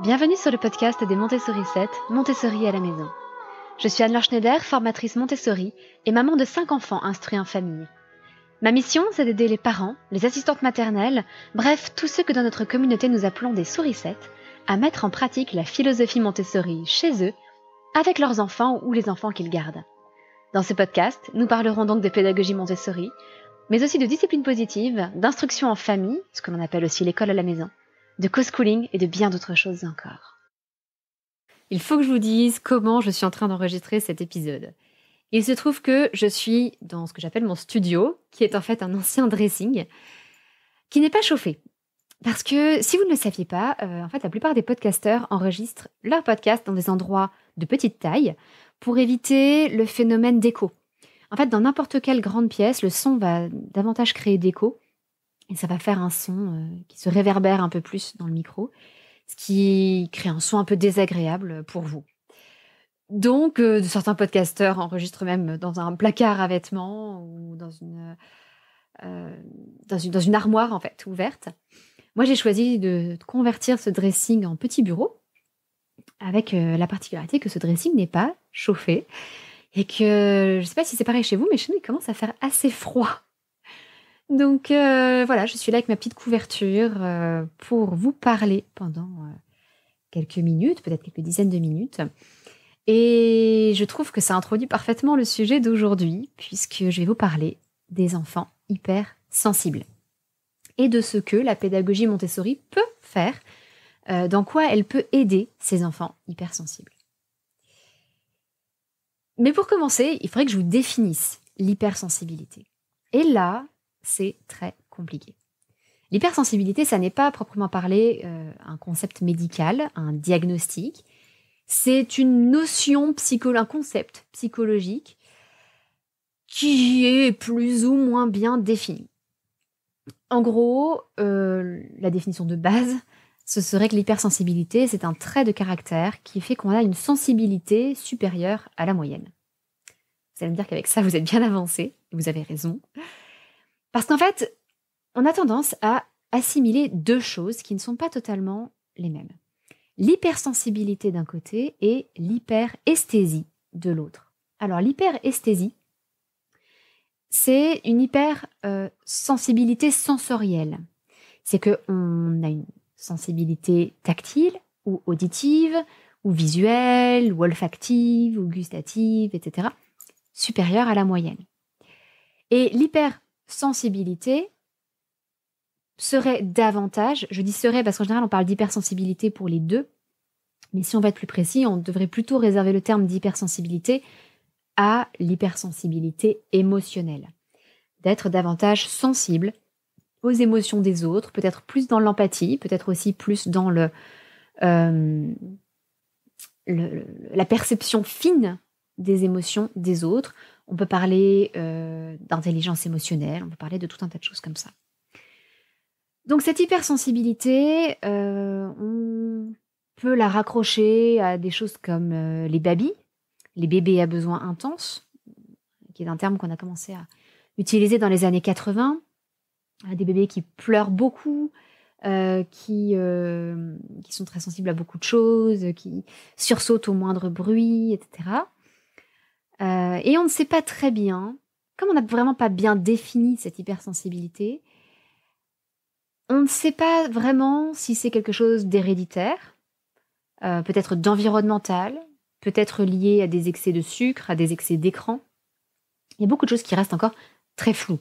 Bienvenue sur le podcast des Montessori 7, Montessori à la maison. Je suis Anne-Laure Schneider, formatrice Montessori et maman de 5 enfants instruits en famille. Ma mission, c'est d'aider les parents, les assistantes maternelles, bref, tous ceux que dans notre communauté nous appelons des souricettes, à mettre en pratique la philosophie Montessori chez eux, avec leurs enfants ou les enfants qu'ils gardent. Dans ce podcast, nous parlerons donc de pédagogie Montessori, mais aussi de discipline positive, d'instruction en famille, ce que l'on appelle aussi l'école à la maison, de co-schooling et de bien d'autres choses encore. Il faut que je vous dise comment je suis en train d'enregistrer cet épisode. Il se trouve que je suis dans ce que j'appelle mon studio, qui est en fait un ancien dressing, qui n'est pas chauffé. Parce que si vous ne le saviez pas, en fait la plupart des podcasteurs enregistrent leurs podcasts dans des endroits de petite taille pour éviter le phénomène d'écho. En fait, dans n'importe quelle grande pièce, le son va davantage créer d'écho et ça va faire un son qui se réverbère un peu plus dans le micro, ce qui crée un son un peu désagréable pour vous. Donc, certains podcasteurs enregistrent même dans un placard à vêtements ou dans une armoire en fait ouverte. Moi, j'ai choisi de convertir ce dressing en petit bureau avec la particularité que ce dressing n'est pas chauffé et que, je ne sais pas si c'est pareil chez vous, mais chez nous, il commence à faire assez froid. Donc, voilà, je suis là avec ma petite couverture pour vous parler pendant quelques minutes, peut-être quelques dizaines de minutes. Et je trouve que ça introduit parfaitement le sujet d'aujourd'hui, puisque je vais vous parler des enfants hypersensibles et de ce que la pédagogie Montessori peut faire, dans quoi elle peut aider ces enfants hypersensibles. Mais pour commencer, il faudrait que je vous définisse l'hypersensibilité. Et là, c'est très compliqué. L'hypersensibilité, ça n'est pas proprement parlé un concept médical, un diagnostic. C'est une notion un concept psychologique qui est plus ou moins bien défini. En gros, la définition de base, ce serait que l'hypersensibilité, c'est un trait de caractère qui fait qu'on a une sensibilité supérieure à la moyenne. Vous allez me dire qu'avec ça, vous êtes bien avancé, et vous avez raison. Parce qu'en fait, on a tendance à assimiler deux choses qui ne sont pas totalement les mêmes. L'hypersensibilité d'un côté et l'hyperesthésie de l'autre. Alors l'hyperesthésie, c'est une hypersensibilité sensorielle. C'est qu'on a une sensibilité tactile ou auditive ou visuelle ou olfactive ou gustative, etc. supérieure à la moyenne. Et l'hypersensibilité serait davantage, je dis serait parce qu'en général on parle d'hypersensibilité pour les deux, mais si on va être plus précis, on devrait plutôt réserver le terme d'hypersensibilité à l'hypersensibilité émotionnelle. D'être davantage sensible aux émotions des autres, peut-être plus dans l'empathie, peut-être aussi plus dans la perception fine des émotions des autres. On peut parler d'intelligence émotionnelle, on peut parler de tout un tas de choses comme ça. Donc cette hypersensibilité, on peut la raccrocher à des choses comme les babys, les bébés à besoins intenses, qui est un terme qu'on a commencé à utiliser dans les années 80, des bébés qui pleurent beaucoup, qui sont très sensibles à beaucoup de choses, qui sursautent au moindre bruit, etc. Et on ne sait pas très bien, comme on n'a vraiment pas bien défini cette hypersensibilité, on ne sait pas vraiment si c'est quelque chose d'héréditaire, peut-être d'environnemental, peut-être lié à des excès de sucre, à des excès d'écran. Il y a beaucoup de choses qui restent encore très floues.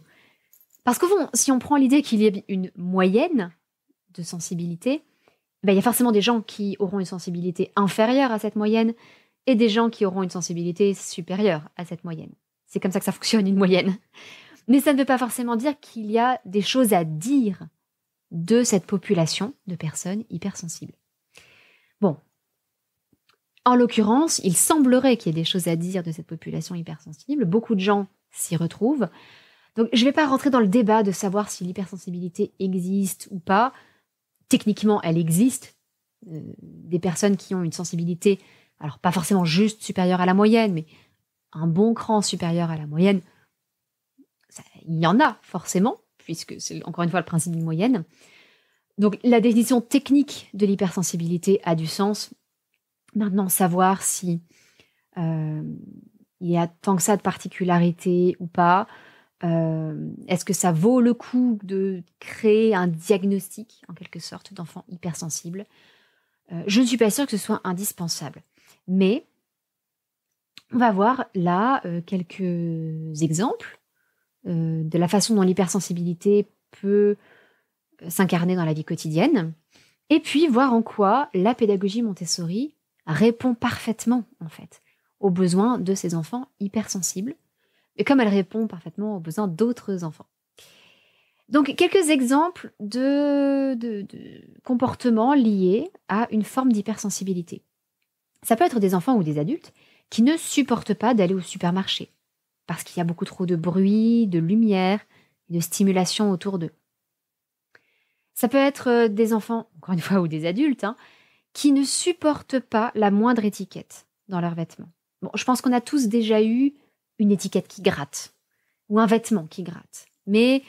Parce qu'au fond, si on prend l'idée qu'il y a une moyenne de sensibilité, il y a forcément des gens qui auront une sensibilité inférieure à cette moyenne et des gens qui auront une sensibilité supérieure à cette moyenne. C'est comme ça que ça fonctionne, une moyenne. Mais ça ne veut pas forcément dire qu'il y a des choses à dire de cette population de personnes hypersensibles. Bon, en l'occurrence, il semblerait qu'il y ait des choses à dire de cette population hypersensible. Beaucoup de gens s'y retrouvent. Donc, je ne vais pas rentrer dans le débat de savoir si l'hypersensibilité existe ou pas. Techniquement, elle existe. Des personnes qui ont une sensibilité, alors pas forcément juste supérieure à la moyenne, mais un bon cran supérieur à la moyenne, il y en a forcément, puisque c'est encore une fois le principe d'une moyenne. Donc, la définition technique de l'hypersensibilité a du sens. Maintenant, savoir si il y a tant que ça de particularité ou pas, est-ce que ça vaut le coup de créer un diagnostic, en quelque sorte, d'enfant hypersensible? Je ne suis pas sûre que ce soit indispensable. Mais on va voir là quelques exemples de la façon dont l'hypersensibilité peut s'incarner dans la vie quotidienne, et puis voir en quoi la pédagogie Montessori répond parfaitement, en fait, aux besoins de ces enfants hypersensibles, et comme elle répond parfaitement aux besoins d'autres enfants. Donc, quelques exemples de comportements liés à une forme d'hypersensibilité. Ça peut être des enfants ou des adultes qui ne supportent pas d'aller au supermarché, parce qu'il y a beaucoup trop de bruit, de lumière, de stimulation autour d'eux. Ça peut être des enfants, encore une fois, ou des adultes, qui ne supportent pas la moindre étiquette dans leurs vêtements. Bon, je pense qu'on a tous déjà eu une étiquette qui gratte, ou un vêtement qui gratte. Mais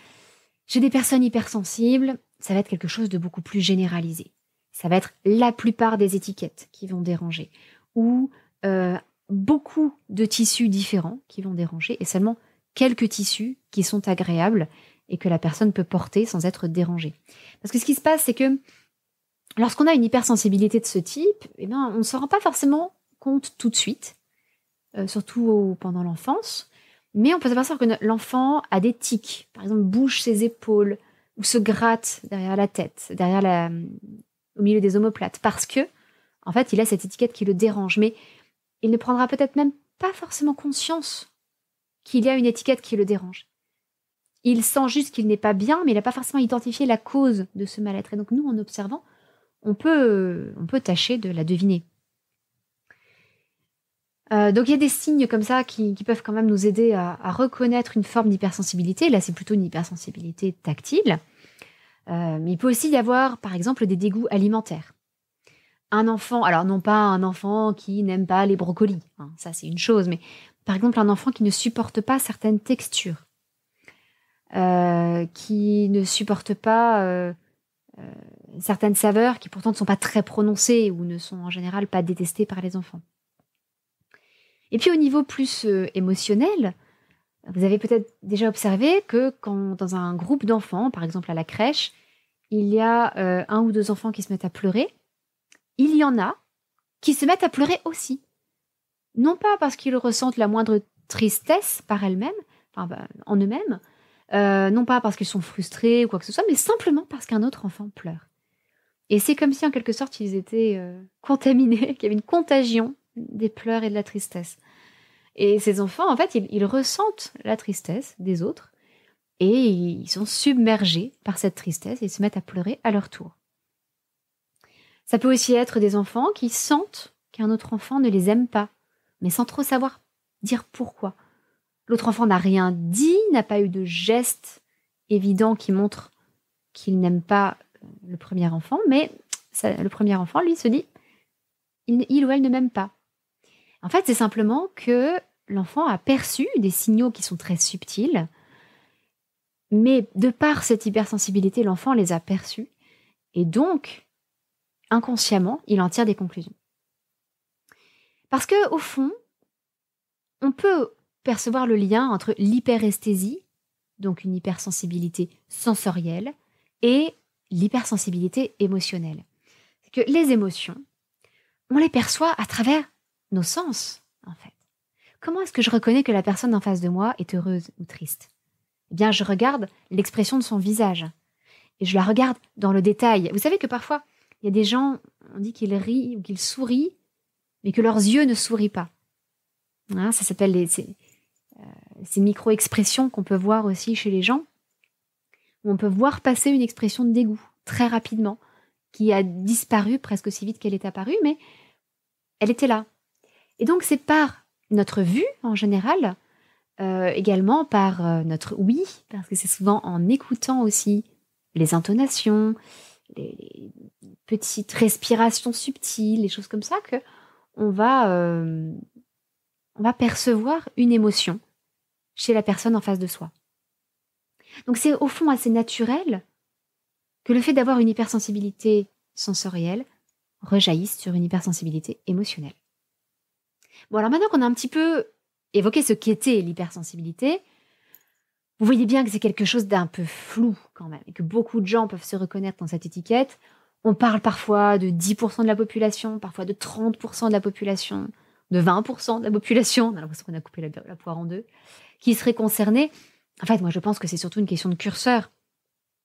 chez des personnes hypersensibles, ça va être quelque chose de beaucoup plus généralisé. Ça va être la plupart des étiquettes qui vont déranger, ou beaucoup de tissus différents qui vont déranger, et seulement quelques tissus qui sont agréables et que la personne peut porter sans être dérangée. Parce que ce qui se passe, c'est que lorsqu'on a une hypersensibilité de ce type, on ne se rend pas forcément compte tout de suite, surtout pendant l'enfance, mais on peut s'apercevoir que l'enfant a des tics, par exemple bouge ses épaules ou se gratte derrière la tête, au milieu des omoplates, parce que en fait, il a cette étiquette qui le dérange, mais il ne prendra peut-être même pas forcément conscience qu'il y a une étiquette qui le dérange. Il sent juste qu'il n'est pas bien, mais il n'a pas forcément identifié la cause de ce mal-être. Et donc nous, en observant, on peut tâcher de la deviner. Donc il y a des signes comme ça qui peuvent quand même nous aider à reconnaître une forme d'hypersensibilité. Là, c'est plutôt une hypersensibilité tactile. Mais il peut aussi y avoir, par exemple, des dégoûts alimentaires. Un enfant, alors non pas un enfant qui n'aime pas les brocolis, ça c'est une chose, mais par exemple un enfant qui ne supporte pas certaines textures, qui ne supporte pas certaines saveurs qui pourtant ne sont pas très prononcées ou ne sont en général pas détestées par les enfants. Et puis au niveau plus émotionnel, vous avez peut-être déjà observé que quand dans un groupe d'enfants, par exemple à la crèche, il y a un ou deux enfants qui se mettent à pleurer, il y en a qui se mettent à pleurer aussi. Non pas parce qu'ils ressentent la moindre tristesse par elles-mêmes, en eux-mêmes, non pas parce qu'ils sont frustrés ou quoi que ce soit, mais simplement parce qu'un autre enfant pleure. Et c'est comme si en quelque sorte ils étaient contaminés, qu'il y avait une contagion des pleurs et de la tristesse. Et ces enfants, en fait, ils ressentent la tristesse des autres et ils sont submergés par cette tristesse et ils se mettent à pleurer à leur tour. Ça peut aussi être des enfants qui sentent qu'un autre enfant ne les aime pas, mais sans trop savoir dire pourquoi. L'autre enfant n'a rien dit, n'a pas eu de geste évident qui montre qu'il n'aime pas le premier enfant, mais le premier enfant, lui, se dit il ou elle ne m'aime pas. En fait, c'est simplement que l'enfant a perçu des signaux qui sont très subtils, mais de par cette hypersensibilité, l'enfant les a perçus, et donc, inconsciemment, il en tire des conclusions. Parce que, au fond, on peut percevoir le lien entre l'hyperesthésie, donc une hypersensibilité sensorielle, et l'hypersensibilité émotionnelle. C'est que les émotions, on les perçoit à travers nos sens, en fait. Comment est-ce que je reconnais que la personne en face de moi est heureuse ou triste? Eh bien, je regarde l'expression de son visage. Et je la regarde dans le détail. Vous savez que parfois, il y a des gens, on dit qu'ils rient ou qu'ils sourient, mais que leurs yeux ne sourient pas. Ça s'appelle ces micro-expressions qu'on peut voir aussi chez les gens, où on peut voir passer une expression de dégoût très rapidement, qui a disparu presque aussi vite qu'elle est apparue, mais elle était là. Et donc c'est par notre vue en général, également par notre ouïe, parce que c'est souvent en écoutant aussi les intonations, les petites respirations subtiles, les choses comme ça, que on va percevoir une émotion chez la personne en face de soi. Donc c'est au fond assez naturel que le fait d'avoir une hypersensibilité sensorielle rejaillisse sur une hypersensibilité émotionnelle. Bon, alors maintenant qu'on a un petit peu évoqué ce qu'était l'hypersensibilité, vous voyez bien que c'est quelque chose d'un peu flou quand même, et que beaucoup de gens peuvent se reconnaître dans cette étiquette. On parle parfois de 10% de la population, parfois de 30% de la population, de 20% de la population, on a l'impression qu'on a coupé la poire en deux, qui serait concernée. En fait, moi je pense que c'est surtout une question de curseur.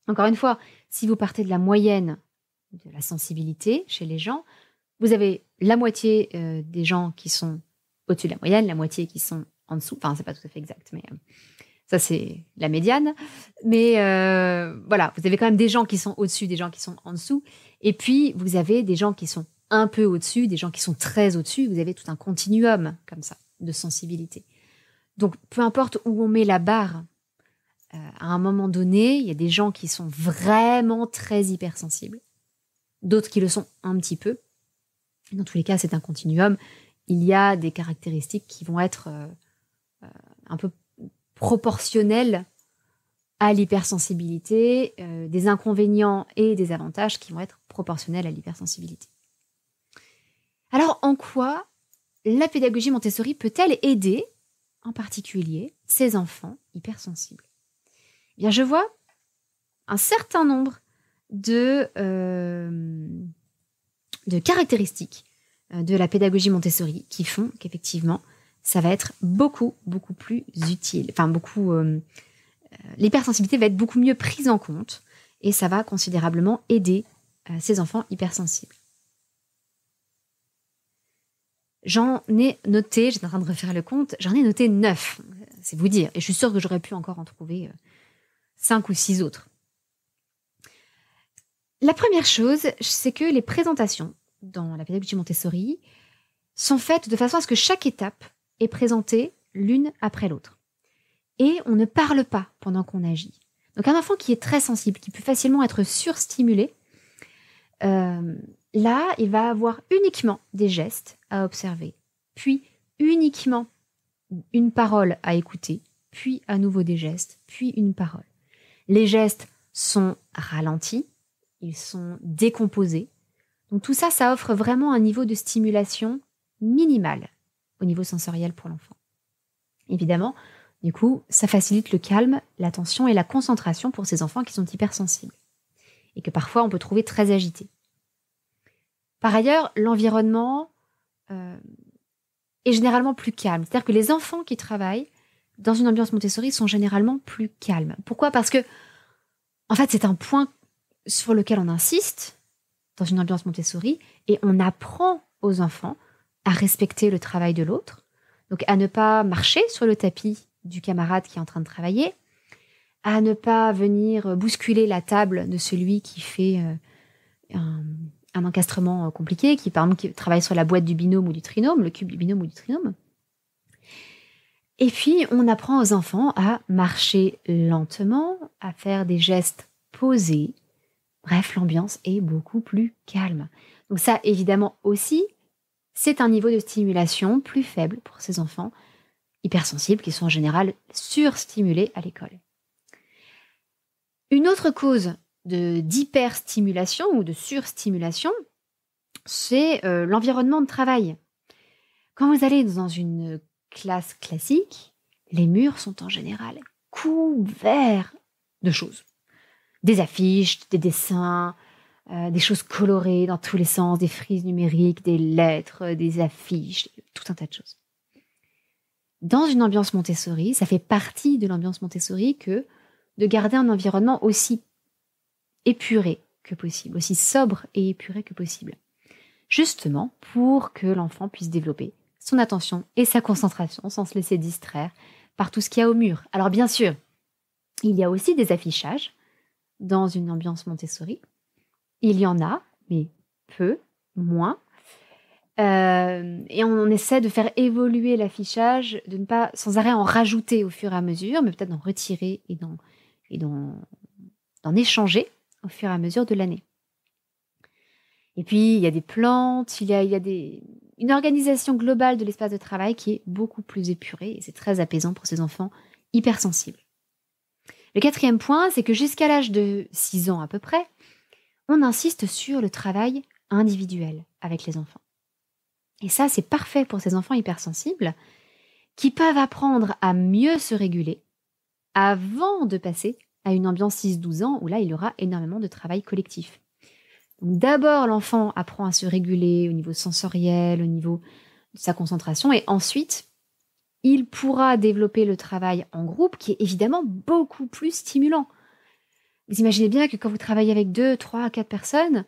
Encore une fois, si vous partez de la moyenne de la sensibilité chez les gens, vous avez la moitié des gens qui sont au-dessus de la moyenne, la moitié qui sont en dessous. Enfin, c'est pas tout à fait exact, mais ça, c'est la médiane. Mais voilà, vous avez quand même des gens qui sont au-dessus, des gens qui sont en dessous. Et puis, vous avez des gens qui sont un peu au-dessus, des gens qui sont très au-dessus. Vous avez tout un continuum comme ça de sensibilité. Donc, peu importe où on met la barre, à un moment donné, il y a des gens qui sont vraiment très hypersensibles, d'autres qui le sont un petit peu. Dans tous les cas, c'est un continuum. Il y a des caractéristiques qui vont être un peu proportionnelles à l'hypersensibilité, des inconvénients et des avantages qui vont être proportionnels à l'hypersensibilité. Alors, en quoi la pédagogie Montessori peut-elle aider, en particulier, ces enfants hypersensibles ? Eh bien, je vois un certain nombre de caractéristiques de la pédagogie Montessori qui font qu'effectivement, ça va être beaucoup plus utile. Enfin, l'hypersensibilité va être beaucoup mieux prise en compte et ça va considérablement aider ces enfants hypersensibles. J'en ai noté, j'étais en train de refaire le compte, j'en ai noté 9, c'est vous dire. Et je suis sûre que j'aurais pu encore en trouver 5 ou 6 autres. La première chose, c'est que les présentations dans la pédagogie Montessori sont faites de façon à ce que chaque étape est présentée l'une après l'autre. Et on ne parle pas pendant qu'on agit. Donc un enfant qui est très sensible, qui peut facilement être surstimulé, là, il va avoir uniquement des gestes à observer, puis uniquement une parole à écouter, puis à nouveau des gestes, puis une parole. Les gestes sont ralentis, ils sont décomposés. Donc tout ça, ça offre vraiment un niveau de stimulation minimal au niveau sensoriel pour l'enfant. Évidemment, du coup, ça facilite le calme, l'attention et la concentration pour ces enfants qui sont hypersensibles et que parfois on peut trouver très agités. Par ailleurs, l'environnement est généralement plus calme. C'est-à-dire que les enfants qui travaillent dans une ambiance Montessori sont généralement plus calmes. Pourquoi ? Parce que, en fait, c'est un point sur lequel on insiste dans une ambiance Montessori et on apprend aux enfants à respecter le travail de l'autre, donc à ne pas marcher sur le tapis du camarade qui est en train de travailler, à ne pas venir bousculer la table de celui qui fait un encastrement compliqué, qui par exemple qui travaille sur la boîte du binôme ou du trinôme, le cube du binôme ou du trinôme. Et puis on apprend aux enfants à marcher lentement, à faire des gestes posés. Bref, l'ambiance est beaucoup plus calme. Donc ça, évidemment aussi, c'est un niveau de stimulation plus faible pour ces enfants hypersensibles qui sont en général surstimulés à l'école. Une autre cause d'hyperstimulation ou de surstimulation, c'est l'environnement de travail. Quand vous allez dans une classe classique, les murs sont en général couverts de choses. Des affiches, des dessins, des choses colorées dans tous les sens, des frises numériques, des lettres, des affiches, tout un tas de choses. Dans une ambiance Montessori, ça fait partie de l'ambiance Montessori que de garder un environnement aussi épuré que possible, aussi sobre et épuré que possible. Justement pour que l'enfant puisse développer son attention et sa concentration sans se laisser distraire par tout ce qu'il y a au mur. Alors bien sûr, il y a aussi des affichages dans une ambiance Montessori. Il y en a, mais peu, moins. Et on essaie de faire évoluer l'affichage, de ne pas sans arrêt en rajouter au fur et à mesure, mais peut-être d'en retirer et d'en échanger au fur et à mesure de l'année. Et puis, il y a des plantes, il y a une organisation globale de l'espace de travail qui est beaucoup plus épurée et c'est très apaisant pour ces enfants hypersensibles. Le 4e point, c'est que jusqu'à l'âge de 6 ans à peu près, on insiste sur le travail individuel avec les enfants. Et ça, c'est parfait pour ces enfants hypersensibles qui peuvent apprendre à mieux se réguler avant de passer à une ambiance 6-12 ans où là, il y aura énormément de travail collectif. Donc d'abord, l'enfant apprend à se réguler au niveau sensoriel, au niveau de sa concentration, et ensuite, il pourra développer le travail en groupe qui est évidemment beaucoup plus stimulant. Vous imaginez bien que quand vous travaillez avec 2, 3, 4 personnes,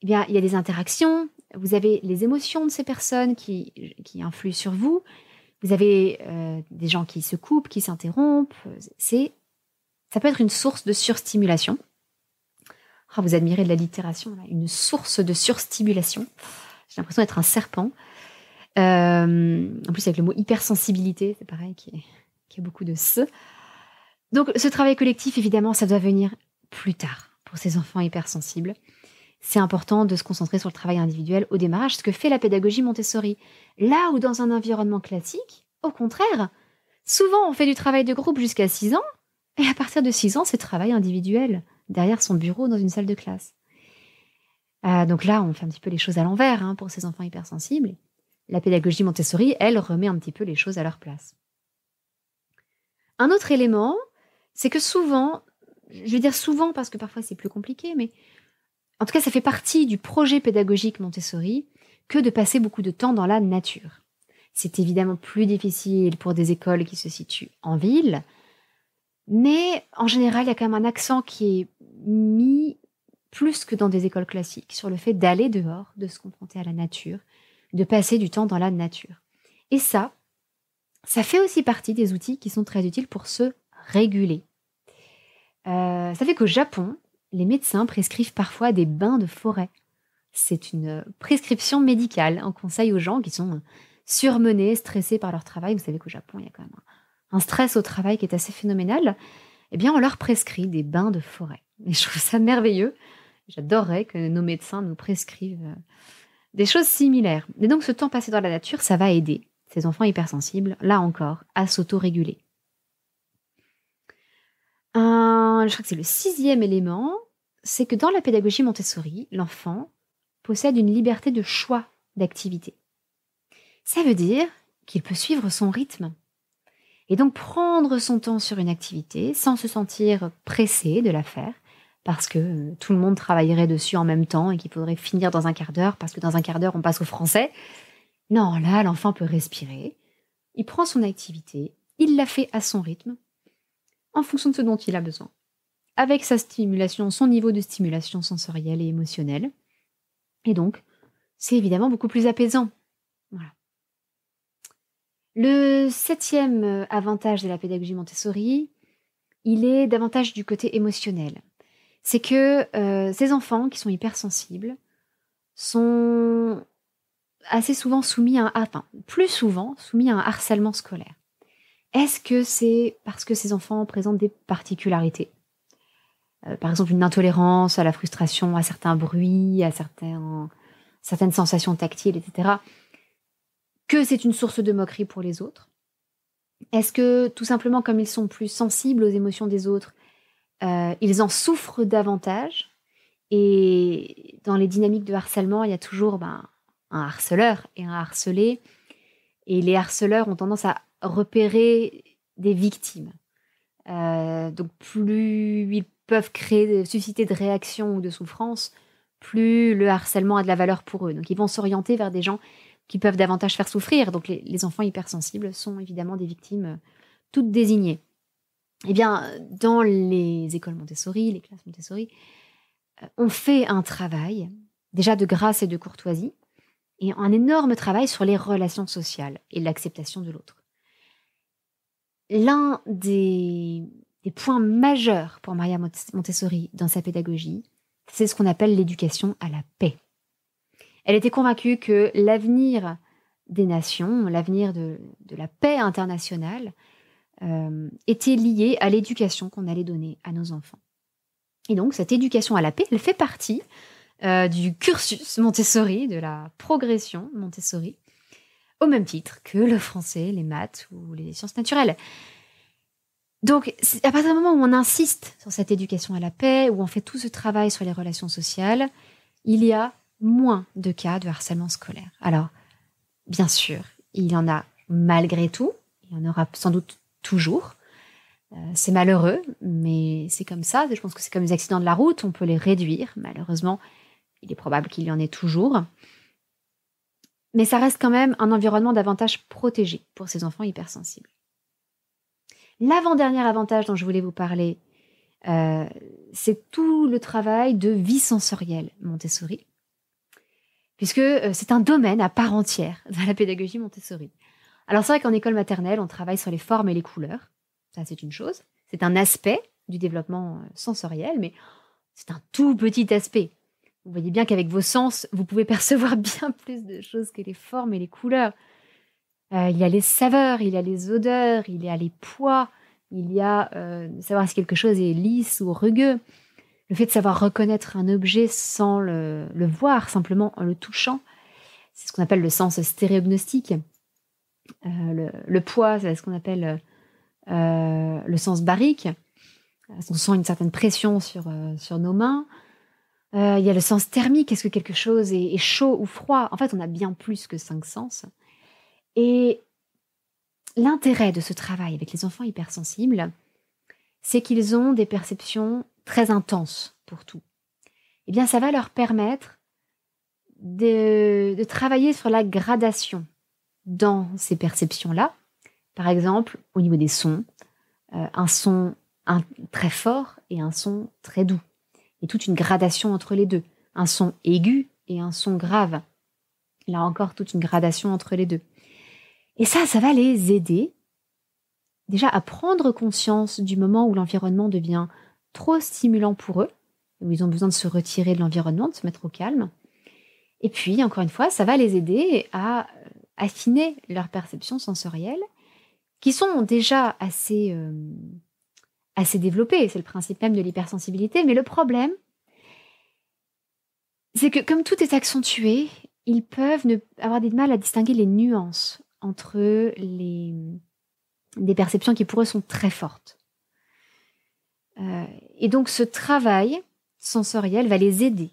eh bien, il y a des interactions, vous avez les émotions de ces personnes qui influent sur vous, vous avez des gens qui se coupent, qui s'interrompent. Ça peut être une source de surstimulation. Oh, vous admirez de l'allitération, là, une source de surstimulation. J'ai l'impression d'être un serpent. En plus, avec le mot hypersensibilité, c'est pareil, qui a beaucoup de ce. Donc, ce travail collectif, évidemment, ça doit venir plus tard pour ces enfants hypersensibles. C'est important de se concentrer sur le travail individuel au démarrage, ce que fait la pédagogie Montessori. Là où dans un environnement classique, au contraire, souvent on fait du travail de groupe jusqu'à 6 ans, et à partir de 6 ans, c'est travail individuel, derrière son bureau dans une salle de classe. Donc là, on fait un petit peu les choses à l'envers pour ces enfants hypersensibles. La pédagogie Montessori, elle, remet un petit peu les choses à leur place. Un autre élément, c'est que souvent, je vais dire souvent parce que parfois c'est plus compliqué, mais en tout cas, ça fait partie du projet pédagogique Montessori que de passer beaucoup de temps dans la nature. C'est évidemment plus difficile pour des écoles qui se situent en ville, mais en général, il y a quand même un accent qui est mis plus que dans des écoles classiques sur le fait d'aller dehors, de se confronter à la nature, de passer du temps dans la nature. Et ça fait aussi partie des outils qui sont très utiles pour se réguler. Ça fait qu'au Japon, les médecins prescrivent parfois des bains de forêt. C'est une prescription médicale. On conseille aux gens qui sont surmenés, stressés par leur travail. Vous savez qu'au Japon, il y a quand même un stress au travail qui est assez phénoménal. Eh bien, on leur prescrit des bains de forêt. Et je trouve ça merveilleux. J'adorerais que nos médecins nous prescrivent des choses similaires. Et donc, ce temps passé dans la nature, ça va aider ces enfants hypersensibles, là encore, à s'auto-réguler. Je crois que c'est le 6e élément, c'est que dans la pédagogie Montessori, l'enfant possède une liberté de choix d'activité. Ça veut dire qu'il peut suivre son rythme et donc prendre son temps sur une activité sans se sentir pressé de la faire parce que tout le monde travaillerait dessus en même temps et qu'il faudrait finir dans un quart d'heure parce que dans un quart d'heure on passe au français. Non, là l'enfant peut respirer, il prend son activité, il la fait à son rythme en fonction de ce dont il a besoin, avec sa stimulation, son niveau de stimulation sensorielle et émotionnelle. Et donc, c'est évidemment beaucoup plus apaisant. Voilà. Le 7e avantage de la pédagogie Montessori, il est davantage du côté émotionnel. C'est que ces enfants qui sont hypersensibles sont assez souvent plus souvent soumis à un harcèlement scolaire. Est-ce que c'est parce que ces enfants présentent des particularités ? Par exemple, une intolérance à la frustration, à certains bruits, à certaines sensations tactiles, etc. Que c'est une source de moquerie pour les autres ? Est-ce que, tout simplement, comme ils sont plus sensibles aux émotions des autres, ils en souffrent davantage ? Et dans les dynamiques de harcèlement, il y a toujours un harceleur et un harcelé. Et les harceleurs ont tendance à repérer des victimes. Donc plus ils peuvent susciter de réactions ou de souffrances, plus le harcèlement a de la valeur pour eux. Donc ils vont s'orienter vers des gens qui peuvent davantage faire souffrir. Donc les enfants hypersensibles sont évidemment des victimes toutes désignées. Eh bien, dans les écoles Montessori, les classes Montessori, on fait un travail, déjà de grâce et de courtoisie, et un énorme travail sur les relations sociales et l'acceptation de l'autre. L'un des points majeurs pour Maria Montessori dans sa pédagogie, c'est ce qu'on appelle l'éducation à la paix. Elle était convaincue que l'avenir des nations, l'avenir de la paix internationale, était lié à l'éducation qu'on allait donner à nos enfants. Et donc, cette éducation à la paix, elle fait partie du cursus Montessori, de la progression Montessori, au même titre que le français, les maths ou les sciences naturelles. Donc, à partir du moment où on insiste sur cette éducation à la paix, où on fait tout ce travail sur les relations sociales, il y a moins de cas de harcèlement scolaire. Alors, bien sûr, il y en a malgré tout, il y en aura sans doute toujours. C'est malheureux, mais c'est comme ça. Je pense que c'est comme les accidents de la route, on peut les réduire. Malheureusement, il est probable qu'il y en ait toujours. Mais ça reste quand même un environnement davantage protégé pour ces enfants hypersensibles. L'avant-dernier avantage dont je voulais vous parler, c'est tout le travail de vie sensorielle Montessori, puisque c'est un domaine à part entière dans la pédagogie Montessori. Alors c'est vrai qu'en école maternelle, on travaille sur les formes et les couleurs. Ça, c'est une chose. C'est un aspect du développement sensoriel, mais c'est un tout petit aspect. Vous voyez bien qu'avec vos sens, vous pouvez percevoir bien plus de choses que les formes et les couleurs. Il y a les saveurs, il y a les odeurs, il y a les poids, il y a savoir si quelque chose est lisse ou rugueux. Le fait de savoir reconnaître un objet sans le voir, simplement en le touchant, c'est ce qu'on appelle le sens stéréognostique. Le poids, c'est ce qu'on appelle le sens barique. On sent une certaine pression sur nos mains. Il y a le sens thermique, est-ce que quelque chose est chaud ou froid? En fait, on a bien plus que 5 sens. Et l'intérêt de ce travail avec les enfants hypersensibles, c'est qu'ils ont des perceptions très intenses pour tout. Eh bien, ça va leur permettre de travailler sur la gradation dans ces perceptions-là. Par exemple, au niveau des sons, un son très fort et un son très doux. Et toute une gradation entre les deux. Un son aigu et un son grave. Là encore, toute une gradation entre les deux. Et ça va les aider déjà à prendre conscience du moment où l'environnement devient trop stimulant pour eux, où ils ont besoin de se retirer de l'environnement, de se mettre au calme. Et puis, encore une fois, ça va les aider à affiner leurs perceptions sensorielles, qui sont déjà assez développées. C'est le principe même de l'hypersensibilité. Mais le problème, c'est que comme tout est accentué, ils peuvent avoir des mal à distinguer les nuances entre des perceptions qui pour eux sont très fortes. Et donc ce travail sensoriel va les aider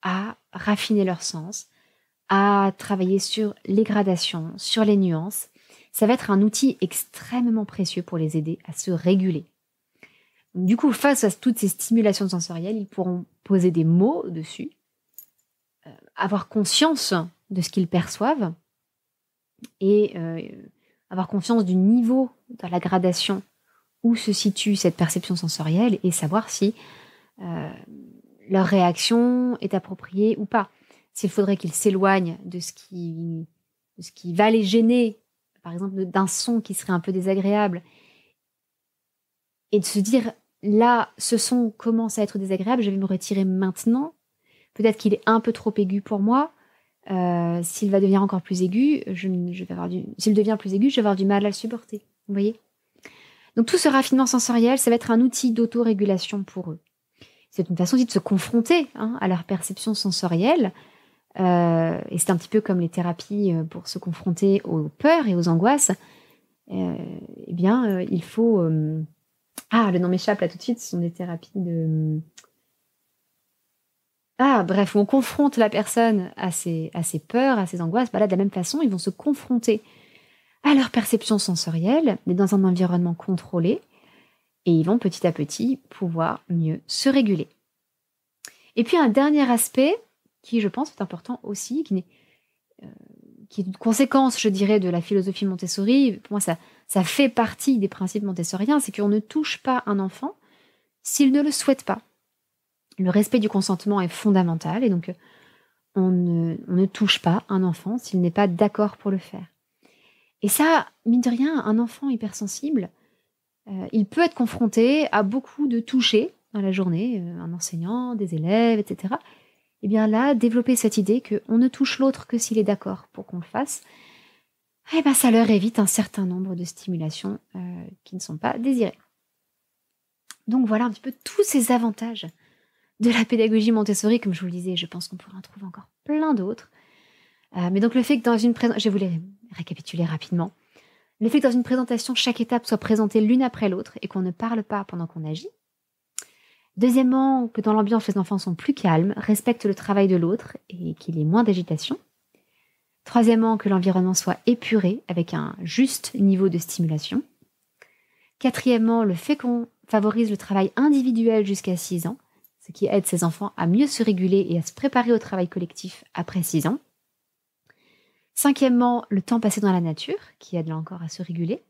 à raffiner leur sens, à travailler sur les gradations, sur les nuances. Ça va être un outil extrêmement précieux pour les aider à se réguler. Du coup, face à toutes ces stimulations sensorielles, ils pourront poser des mots dessus, avoir conscience de ce qu'ils perçoivent et avoir conscience du niveau dans la gradation où se situe cette perception sensorielle et savoir si leur réaction est appropriée ou pas. S'il faudrait qu'ils s'éloignent de ce qui va les gêner, par exemple d'un son qui serait un peu désagréable, et de se dire, là, ce son commence à être désagréable, je vais me retirer maintenant. Peut-être qu'il est un peu trop aigu pour moi. S'il va devenir encore plus aigu, s'il devient plus aigu, je vais avoir du mal à le supporter. Vous voyez ? Donc tout ce raffinement sensoriel, ça va être un outil d'autorégulation pour eux. C'est une façon aussi de se confronter à leur perception sensorielle. Et c'est un petit peu comme les thérapies pour se confronter aux peurs et aux angoisses. Il faut... le nom m'échappe là tout de suite, ce sont des thérapies de... Bref, on confronte la personne à ses peurs, à ses angoisses. Là, de la même façon, ils vont se confronter à leur perception sensorielle, mais dans un environnement contrôlé, et ils vont petit à petit pouvoir mieux se réguler. Et puis un dernier aspect qui, je pense, est important aussi, qui est une conséquence, je dirais, de la philosophie Montessori. Pour moi, ça fait partie des principes montessoriens, c'est qu'on ne touche pas un enfant s'il ne le souhaite pas. Le respect du consentement est fondamental, et donc on ne touche pas un enfant s'il n'est pas d'accord pour le faire. Et ça, mine de rien, un enfant hypersensible, il peut être confronté à beaucoup de toucher dans la journée, un enseignant, des élèves, etc. Et bien là, développer cette idée qu'on ne touche l'autre que s'il est d'accord pour qu'on le fasse, ça leur évite un certain nombre de stimulations qui ne sont pas désirées. Donc voilà un petit peu tous ces avantages de la pédagogie Montessori. Comme je vous le disais, je pense qu'on pourrait en trouver encore plein d'autres. Mais donc le fait que dans une présentation, je vais vous les récapituler rapidement. Le fait que dans une présentation, chaque étape soit présentée l'une après l'autre et qu'on ne parle pas pendant qu'on agit. Deuxièmement, que dans l'ambiance, les enfants sont plus calmes, respectent le travail de l'autre et qu'il y ait moins d'agitation. Troisièmement, que l'environnement soit épuré avec un juste niveau de stimulation. Quatrièmement, le fait qu'on favorise le travail individuel jusqu'à 6 ans, ce qui aide ces enfants à mieux se réguler et à se préparer au travail collectif après 6 ans. Cinquièmement, le temps passé dans la nature, qui aide là encore à se réguler.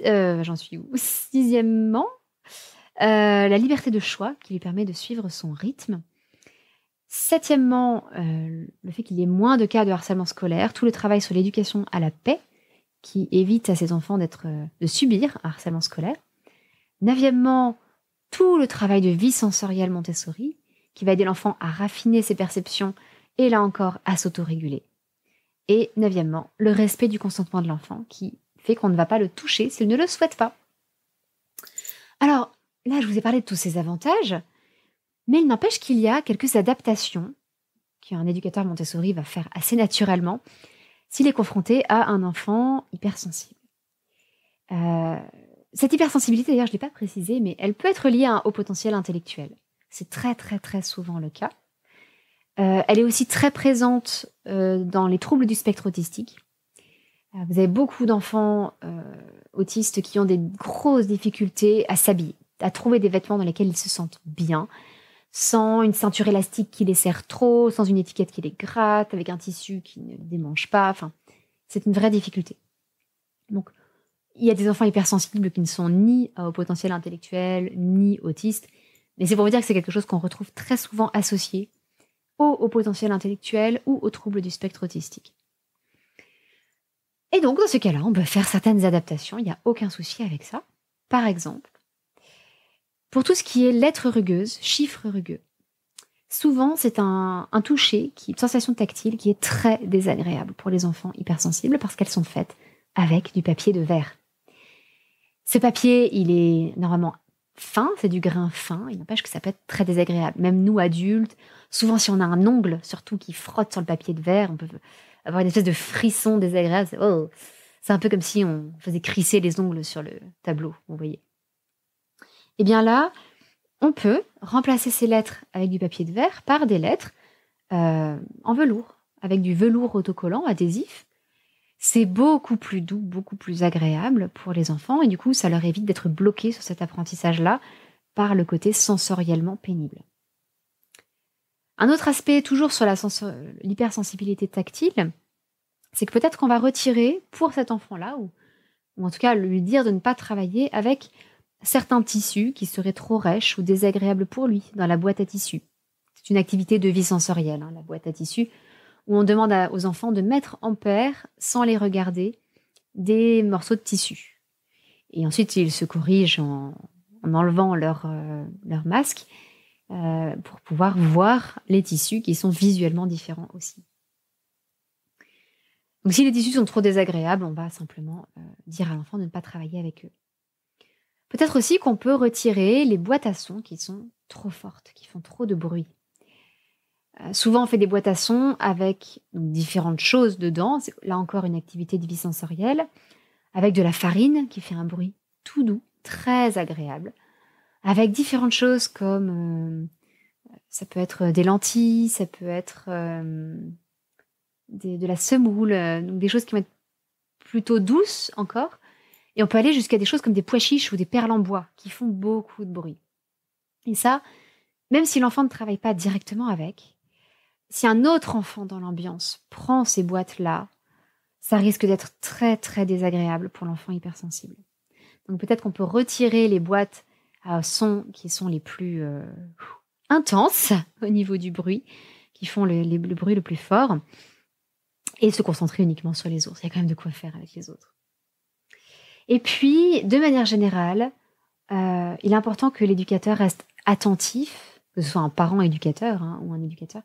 J'en suis où ? Sixièmement, la liberté de choix, qui lui permet de suivre son rythme. Septièmement, le fait qu'il y ait moins de cas de harcèlement scolaire, tout le travail sur l'éducation à la paix, qui évite à ces enfants de subir un harcèlement scolaire. Neuvièmement, tout le travail de vie sensorielle Montessori, qui va aider l'enfant à raffiner ses perceptions et là encore à s'autoréguler. Et neuvièmement, le respect du consentement de l'enfant, qui fait qu'on ne va pas le toucher s'il ne le souhaite pas. Alors, là, je vous ai parlé de tous ces avantages, mais il n'empêche qu'il y a quelques adaptations qu'un éducateur Montessori va faire assez naturellement s'il est confronté à un enfant hypersensible. Cette hypersensibilité, d'ailleurs, je ne l'ai pas précisé, mais elle peut être liée à un haut potentiel intellectuel. C'est très, très, très souvent le cas. Elle est aussi très présente dans les troubles du spectre autistique. Vous avez beaucoup d'enfants autistes qui ont des grosses difficultés à s'habiller, à trouver des vêtements dans lesquels ils se sentent bien, sans une ceinture élastique qui les serre trop, sans une étiquette qui les gratte, avec un tissu qui ne démange pas. Enfin, c'est une vraie difficulté. Donc, il y a des enfants hypersensibles qui ne sont ni au potentiel intellectuel, ni autistes. Mais c'est pour vous dire que c'est quelque chose qu'on retrouve très souvent associé au potentiel intellectuel ou aux troubles du spectre autistique. Et donc, dans ce cas-là, on peut faire certaines adaptations. Il n'y a aucun souci avec ça. Par exemple, pour tout ce qui est lettres rugueuses, chiffres rugueux, souvent, c'est un toucher, une sensation tactile qui est très désagréable pour les enfants hypersensibles parce qu'elles sont faites avec du papier de verre. Ce papier, il est normalement fin, c'est du grain fin, il n'empêche que ça peut être très désagréable. Même nous, adultes, souvent si on a un ongle, surtout qui frotte sur le papier de verre, on peut avoir une espèce de frisson désagréable. C'est un peu comme si on faisait crisser les ongles sur le tableau, vous voyez. Et bien là, on peut remplacer ces lettres avec du papier de verre par des lettres en velours, avec du velours autocollant adhésif. C'est beaucoup plus doux, beaucoup plus agréable pour les enfants et du coup, ça leur évite d'être bloqués sur cet apprentissage-là par le côté sensoriellement pénible. Un autre aspect, toujours sur l'hypersensibilité tactile, c'est que peut-être qu'on va retirer pour cet enfant-là, ou en tout cas lui dire de ne pas travailler avec certains tissus qui seraient trop rêches ou désagréables pour lui dans la boîte à tissus. C'est une activité de vie sensorielle, la boîte à tissus, où on demande aux enfants de mettre en paire, sans les regarder, des morceaux de tissu. Et ensuite, ils se corrigent en enlevant leur masque pour pouvoir voir les tissus qui sont visuellement différents aussi. Donc si les tissus sont trop désagréables, on va simplement dire à l'enfant de ne pas travailler avec eux. Peut-être aussi qu'on peut retirer les boîtes à sons qui sont trop fortes, qui font trop de bruit. Souvent, on fait des boîtes à sons avec différentes choses dedans. C'est là encore une activité de vie sensorielle. Avec de la farine qui fait un bruit tout doux, très agréable. Avec différentes choses comme ça peut être des lentilles, ça peut être de la semoule, donc des choses qui vont être plutôt douces encore. Et on peut aller jusqu'à des choses comme des pois chiches ou des perles en bois qui font beaucoup de bruit. Et ça, même si l'enfant ne travaille pas directement avec, si un autre enfant dans l'ambiance prend ces boîtes-là, ça risque d'être très très désagréable pour l'enfant hypersensible. Donc peut-être qu'on peut retirer les boîtes à sons qui sont les plus intenses au niveau du bruit, qui font le bruit le plus fort, et se concentrer uniquement sur les autres. Il y a quand même de quoi faire avec les autres. Et puis, de manière générale, il est important que l'éducateur reste attentif, que ce soit un parent éducateur ou un éducateur,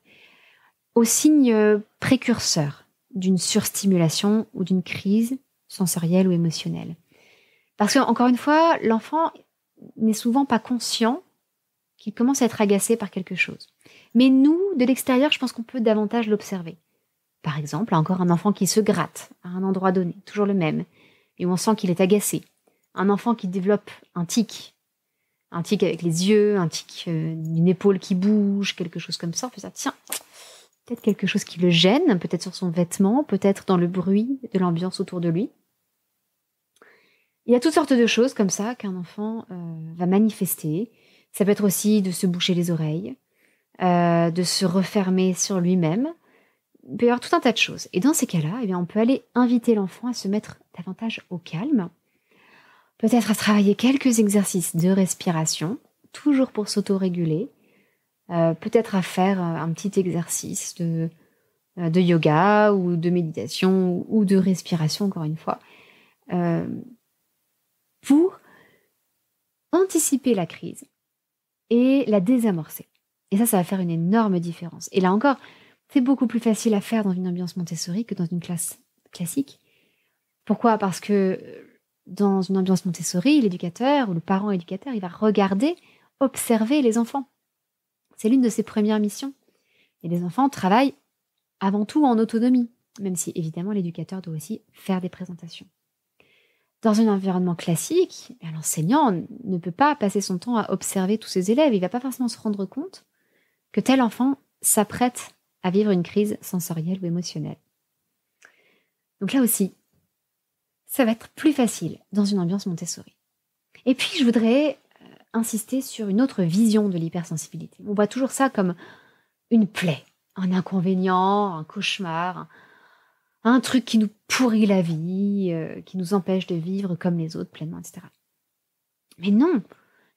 aux signes précurseurs d'une surstimulation ou d'une crise sensorielle ou émotionnelle. Parce que, encore une fois, l'enfant n'est souvent pas conscient qu'il commence à être agacé par quelque chose. Mais nous, de l'extérieur, je pense qu'on peut davantage l'observer. Par exemple, encore un enfant qui se gratte à un endroit donné, toujours le même, et où on sent qu'il est agacé. Un enfant qui développe un tic avec les yeux, un tic d'une épaule qui bouge, quelque chose comme ça, on peut dire, tiens, peut-être quelque chose qui le gêne, peut-être sur son vêtement, peut-être dans le bruit de l'ambiance autour de lui. Il y a toutes sortes de choses comme ça qu'un enfant va manifester. Ça peut être aussi de se boucher les oreilles, de se refermer sur lui-même. Il peut y avoir tout un tas de choses. Et dans ces cas-là, eh bien, on peut aller inviter l'enfant à se mettre davantage au calme, peut-être à travailler quelques exercices de respiration, toujours pour s'auto-réguler, peut-être à faire un petit exercice de yoga ou de méditation ou de respiration, encore une fois, pour anticiper la crise et la désamorcer. Et ça va faire une énorme différence. Et là encore, c'est beaucoup plus facile à faire dans une ambiance Montessori que dans une classe classique. Pourquoi ? Parce que dans une ambiance Montessori, l'éducateur ou le parent éducateur, il va regarder, observer les enfants. C'est l'une de ses premières missions. Et les enfants travaillent avant tout en autonomie, même si évidemment l'éducateur doit aussi faire des présentations. Dans un environnement classique, l'enseignant ne peut pas passer son temps à observer tous ses élèves. Il ne va pas forcément se rendre compte que tel enfant s'apprête à vivre une crise sensorielle ou émotionnelle. Donc là aussi, ça va être plus facile dans une ambiance Montessori. Et puis, je voudrais insister sur une autre vision de l'hypersensibilité. On voit toujours ça comme une plaie, un inconvénient, un cauchemar, un truc qui nous pourrit la vie, qui nous empêche de vivre comme les autres pleinement, etc. Mais non,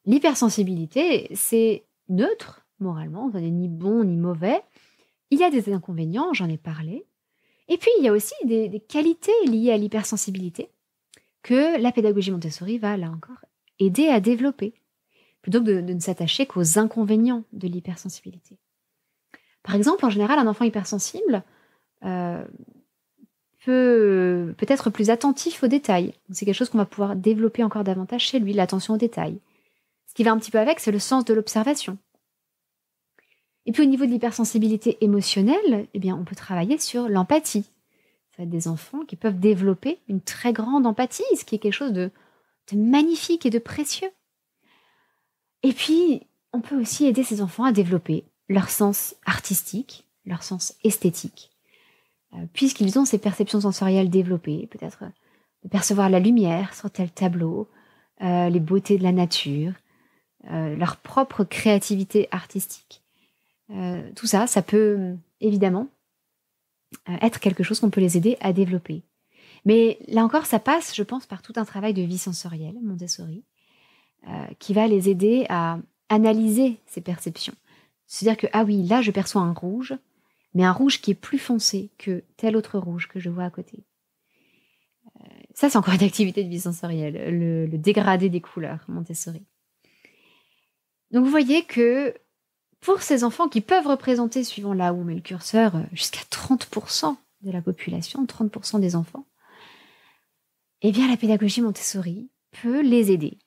l'hypersensibilité, c'est neutre, moralement, ça n'est ni bon ni mauvais. Il y a des inconvénients, j'en ai parlé. Et puis, il y a aussi des qualités liées à l'hypersensibilité que la pédagogie Montessori va, là encore, aider à développer, plutôt que de ne s'attacher qu'aux inconvénients de l'hypersensibilité. Par exemple, en général, un enfant hypersensible peut être plus attentif aux détails. C'est quelque chose qu'on va pouvoir développer encore davantage chez lui, l'attention aux détails. Ce qui va un petit peu avec, c'est le sens de l'observation. Et puis au niveau de l'hypersensibilité émotionnelle, eh bien, on peut travailler sur l'empathie. Ça va être des enfants qui peuvent développer une très grande empathie, ce qui est quelque chose de magnifique et de précieux. Et puis, on peut aussi aider ces enfants à développer leur sens artistique, leur sens esthétique, puisqu'ils ont ces perceptions sensorielles développées, peut-être de percevoir la lumière sur tel tableau, les beautés de la nature, leur propre créativité artistique. Tout ça, ça peut évidemment être quelque chose qu'on peut les aider à développer. Mais là encore, ça passe, je pense, par tout un travail de vie sensorielle, Montessori, qui va les aider à analyser ces perceptions. C'est-à-dire que, ah oui, là, je perçois un rouge, mais un rouge qui est plus foncé que tel autre rouge que je vois à côté. Ça, c'est encore une activité de vie sensorielle, le dégradé des couleurs, Montessori. Donc, vous voyez que pour ces enfants qui peuvent représenter, suivant là où on met le curseur, jusqu'à 30% de la population, 30% des enfants, eh bien, la pédagogie Montessori peut les aider,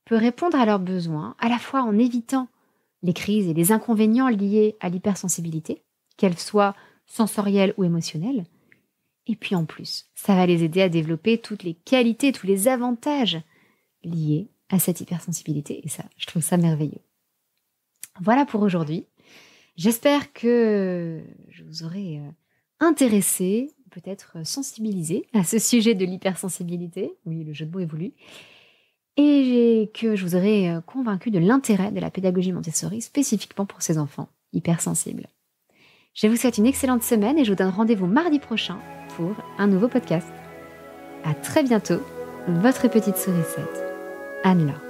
peut répondre à leurs besoins, à la fois en évitant les crises et les inconvénients liés à l'hypersensibilité, qu'elles soient sensorielles ou émotionnelles, et puis en plus, ça va les aider à développer toutes les qualités, tous les avantages liés à cette hypersensibilité, et ça, je trouve ça merveilleux. Voilà pour aujourd'hui. J'espère que je vous aurai intéressé, peut-être sensibilisé à ce sujet de l'hypersensibilité. Oui, le jeu de mots est voulu. Et que je vous aurai convaincu de l'intérêt de la pédagogie Montessori spécifiquement pour ces enfants hypersensibles. Je vous souhaite une excellente semaine et je vous donne rendez-vous mardi prochain pour un nouveau podcast. À très bientôt, votre petite sourisette, Anne-Laure.